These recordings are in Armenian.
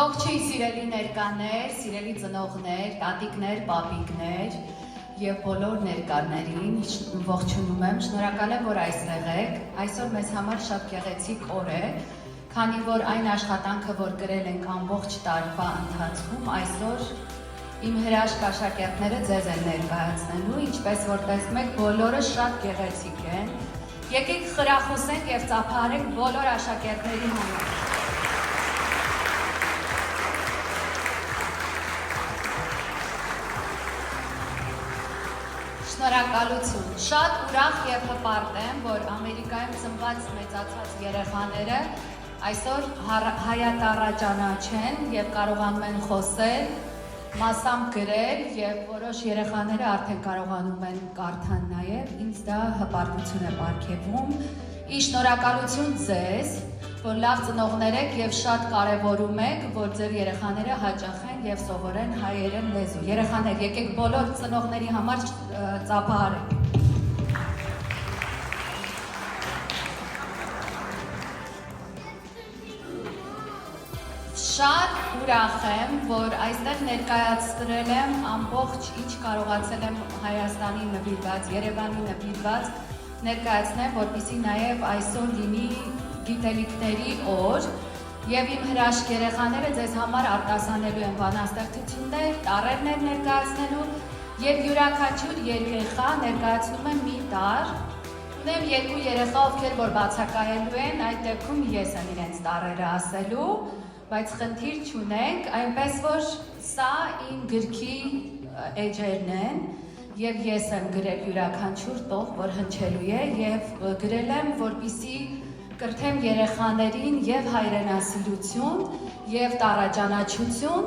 Ողջույն սիրելի ներկաներ, սիրելի ծնողներ, տատիկներ, պապիկներ եւ բոլոր ներկաներին ողջունում եմ, շնորհակալ եմ, որ այստեղ եք։ Այսօր մեզ համար շատ գեղեցիկ օր է, քանի որ այն աշխատանքը, որ գրել ենք ամբողջ տարվա ընթացքում, այսօր իմ հրաշք աշակերտները ձեզ են ներկայացնելու, ինչպես որ տեսնում եք, բոլորը շատ գեղեցիկ են։ Եկեք խրախուսենք եւ ծափահարենք բոլոր աշակերտների համար։ Շնորհակալություն։ Շատ ուրախ եւ հպարտ եմ, որ Ամերիկայում ծնված մեծացած երեխաները այսօր հայատառաճանաչ են եւ կարողանում են խոսել, մասամբ գրել եւ որոշ երեխաները արդեն կարողանում են կարդալ նաեւ, ինձ դա հպարտություն է պարգևում։ Ի շնորհակալություն ձեզ, որ լավ ծնողներ եք եւ շատ կարեւորում եք, որ ձեր երեխաները հաճախեն եւ սովորեն հայերեն լեզու։ Երեխաներ, եկեք բոլոր ծնողների համար ծափահարենք։ Շատ ուրախ եմ, որ այստեղ ներկայացրել եմ ամբողջ ինչ կարողացել եմ Հայաստանի նվիրված, Երևանի նվիրված ներկայացնեմ, որպեսզի նաև այսօր լինի գիտելիքների օր եւ իմ հրաշք երեխաները ձեզ համար արտասանելու են բանաստեղծություններ, տառերներ ներկայացնելու եւ յուրաքանչյուր երեխա ներկայացնում եմ մի տառ։ Ունեմ երկու երեխա, ովքեր որ բացակայելու են, այդ դեպքում ես եմ իրենց տառերը ասելու, բայց խնդիր չունենք, այնպես որ սա իմ գրքի էջերն են եւ ես եմ գրել յուրաքանչյուր տող, որ հնչելու է եւ գրել եմ, որպեսզի կրթեմ երեխաներին եւ հայրենասիրություն եւ տառաճանաչություն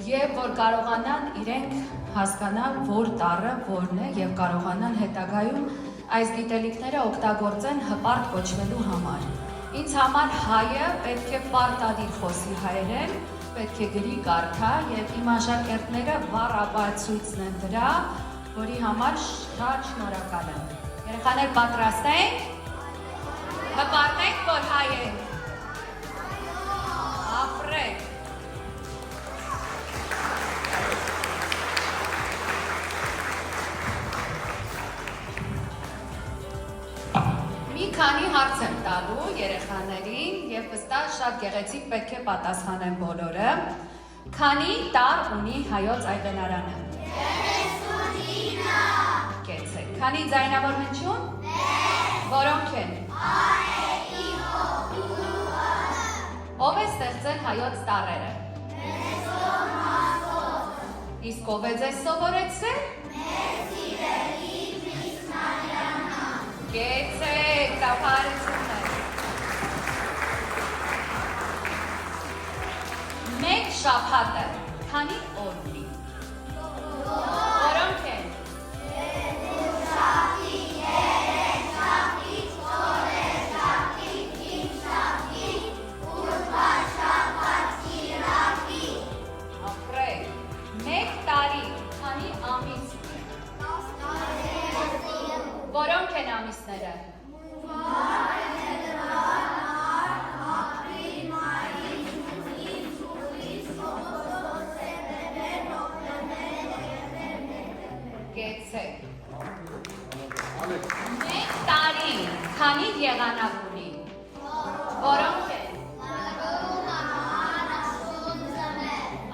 եւ որ կարողանան իրենք հասկանալ, որ տառը որն է եւ կարողանան հետագայում այս գիտելիքները օգտագործեն հպարտ կոչվելու համար։ Ինձ համար հայը պետք է պարտադիր խոսի հայերեն, պետք է գրի, կարդա եւ իմ աշակերտները բառապացույցն են դրա, որի համար շատ շնորհակալ եմ։ Երեխաներ պատրաստ եք։ Հպարտեք, որ հայ ենք։ Ապրեք։ Մի քանի հարց եմ տալու երեխաներին եւ վստահ շատ գեղեցիկ պետք է պատասխանեն բոլորը։ Քանի տառ ունի հայոց այբենարանը։ 39։ Կեցեք։ Քանի ձայնավոր հնչյուն։ Որոնք են։ Ով է ստեղծել հայոց տառերը։ Իսկ ով է ձեզ սովորեցրել։ Կեցեք, ծափահարություններ։ Մեկ շաբաթը քանի օր ունի։ Որոնք են։ Որոնք են ամիսները։ Կեցեք։ Մեկ տարի քանի եղանակ ունի։ Որոնք են։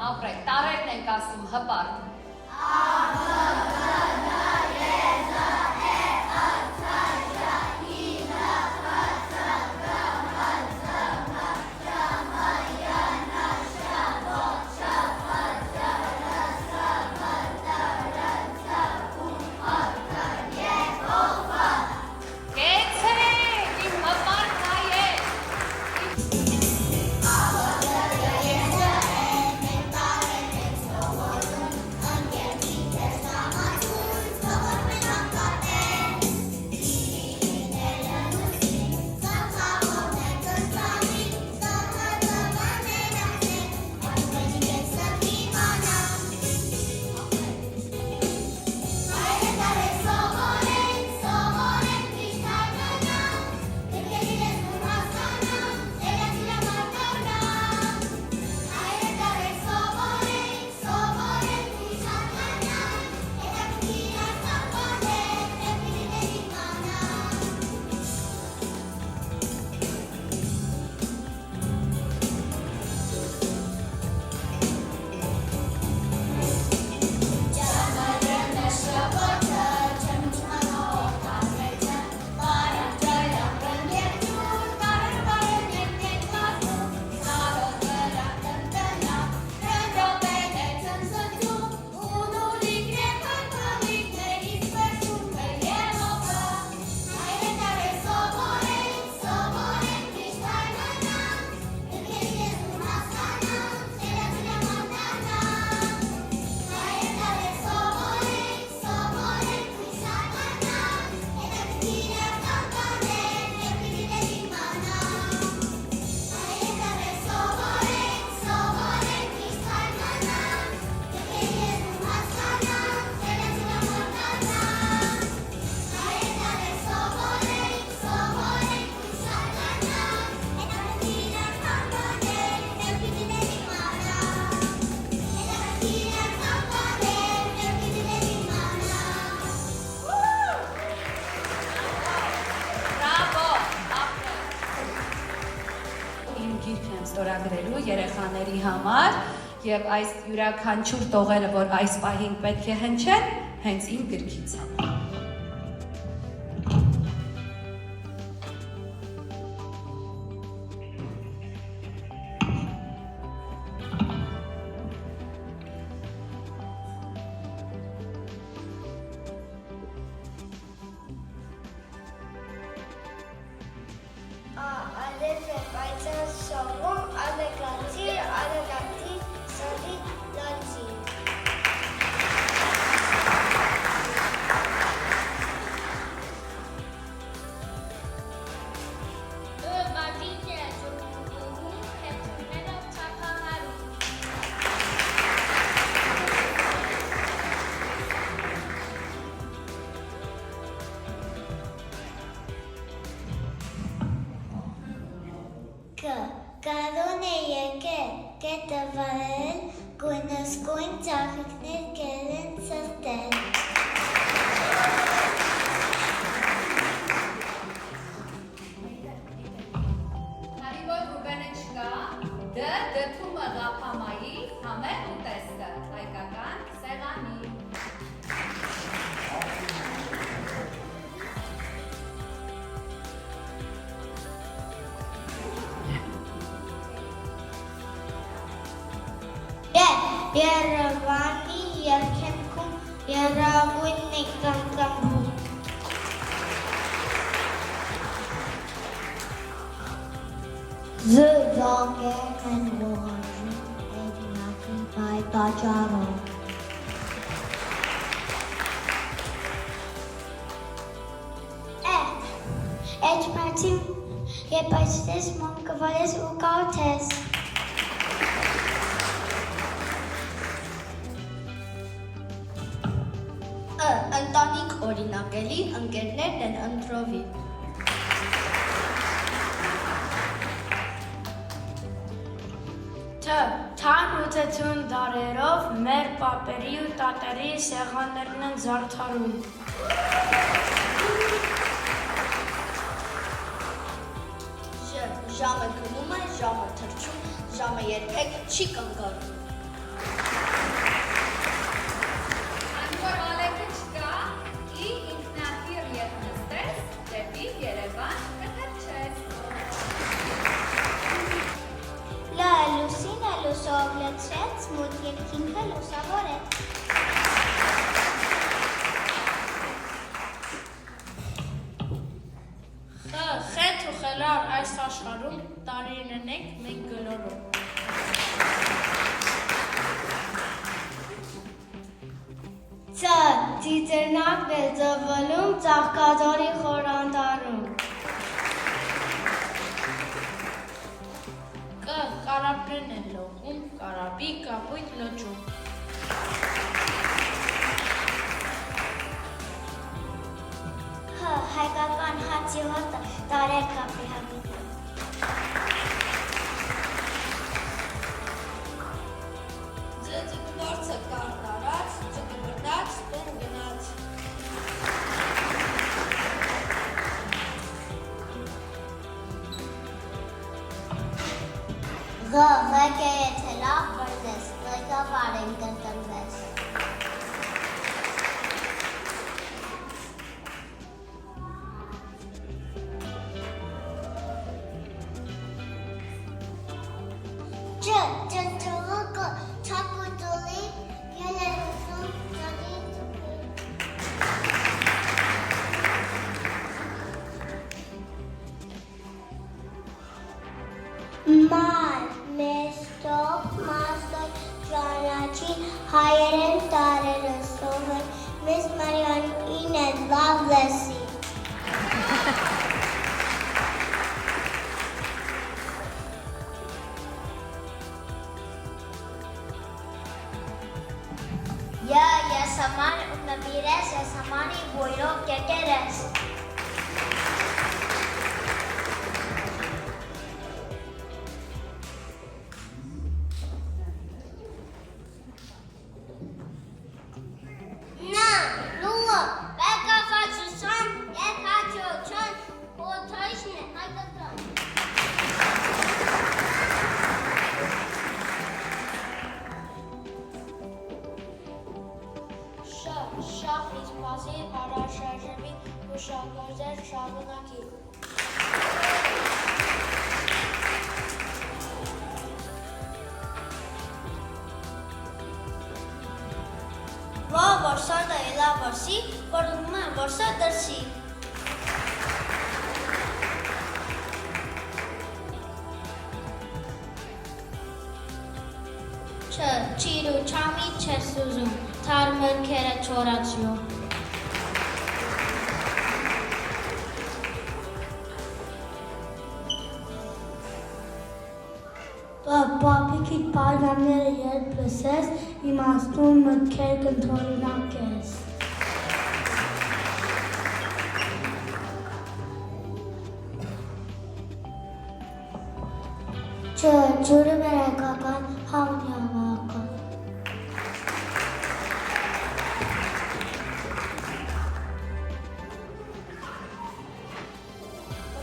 Ապրեք, տարերն ենք ասում հպարտ։ Yes. ստորագրելու երեխաների համար եւ այս յուրաքանչյուր տողերը, որ այս պահին պետք է հնչեն, հենց իմ գրքից են։ Գարուն է եկել, կետը վարել, գույնսկույն ծաղիկներ կերեն սրտել։ Հարի որ Ռուբենը չկա, դդումը գապամայի համեղ ուտեստը, հայկական սեղանի։ Երևանի երկենքում երավույնն է կանգնվում։ Զվանգեր են ողանջում էդնակի բայտաճարով։ Էջ պարցին երբ այսպես մանկվարես ու կաղթես։ Ընտանիք օրինակելի, ընկերներն են ընտրովի։ Թանութություն դարերով մեր պապերի ու տատերի սեղաններն են զարդարում։ Ժամը գնում է, ժամը թռչում, ժամը երբեք չի կանգառում։ Լուսինը լուսով լցրեց, մութ երկինքը լուսավորեց։ Խեթ ու խելար այս աշխարհում տարիներն ենք մենք գլորում։ Ծիծեռնակն է ձվլում ծաղկաձորի խորանդարում։ Կարապներն են լողում, կարապի կապույտ լճում։ Հայկական հացի հոտը տարեր կապի հագիտը։ Ձգվարձը կար տարած, ձգվրդաց, տուն գնաց։ Ղեկե եթե լավ բրդես, ղեկավար են կրտնվես։ Ճնճղոկը չապուտոլի գելերուսում ծագի ծուկի։ Մար, մեստով, մաստով, ճանաչի, հայերեն տարերը սովեն, մեզ Մարյանին են լավ լեսի։ Ես համար ու նվիրես, ես համանի բույրով կեկերես։ Նա, լուը, բեկա խաչուսան, եկ հաչոչան, հոթայշն է, հայկական։ կարաշարժվի ուշագործեր շարունակի։ Ո որսորդը իլա որսի, որում է որսը դրսի։ Չիրու չամի չես ուզում, թար մրքերը չորացյու։ Պապիկիդ պարգամները երբ լսես, իմաստուն մտքեր կընդօրինակես։ Ջուրը վերակական, հավնի ավական։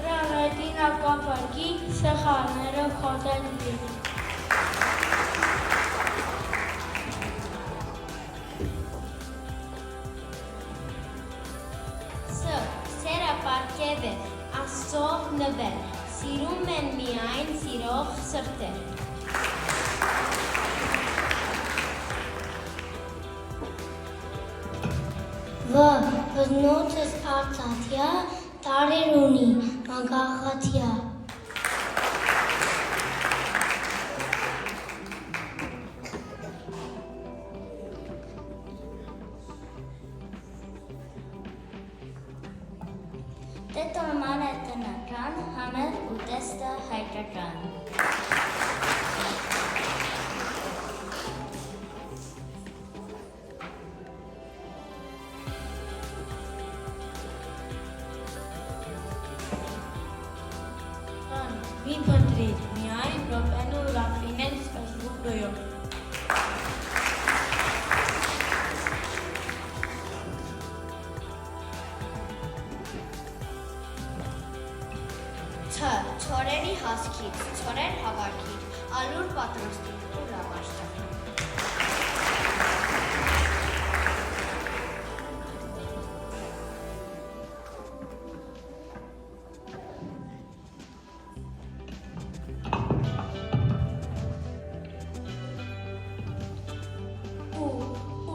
Ռավետինա կապակի սխալները խոտեն դին։ Սերը պարգև է, աստծող նվեր, սիրում են միայն սիրող սրտեր։ Հզնոցս արծաթյա, տարեր ունի, մագաղաթյա։ Տետորման է տնական, համեր ու տեստը հայկական։ Մի փնտրիր, միայն ռոպեն ու ռաֆինեն սպասվուկոյով։ Չորերի հասքից, չորեր հավաքից, ալուր պատրաստիր ու լավաշտակ։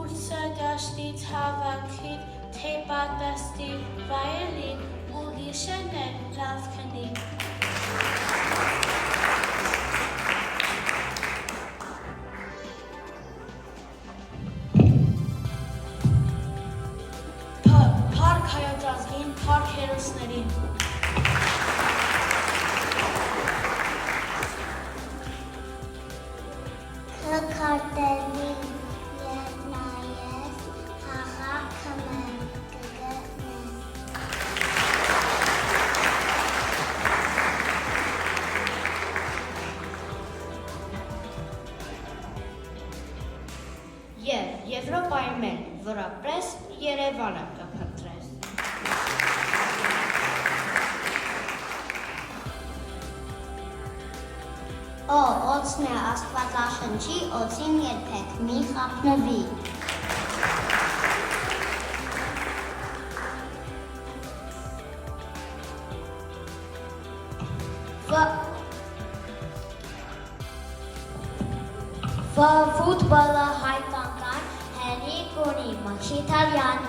Ուրսը դաշտից հավաքիր, թե պատաստի վայելին ու գիշերներ լավ քնի։ Փառք հայոց ազգին, փառք հերոսներին։ Քարտերի և նայես, հաղաքը մեն կգտնես։ Եվ Եվրոպայի մեն, որ ապրես, Երևանը կփնտրես։ Օծն է աստվածաշնչի, օծին երբեք մի խափնվի։ Ֆուտբոլը հայկական հերի գունի, մաչիտարյան։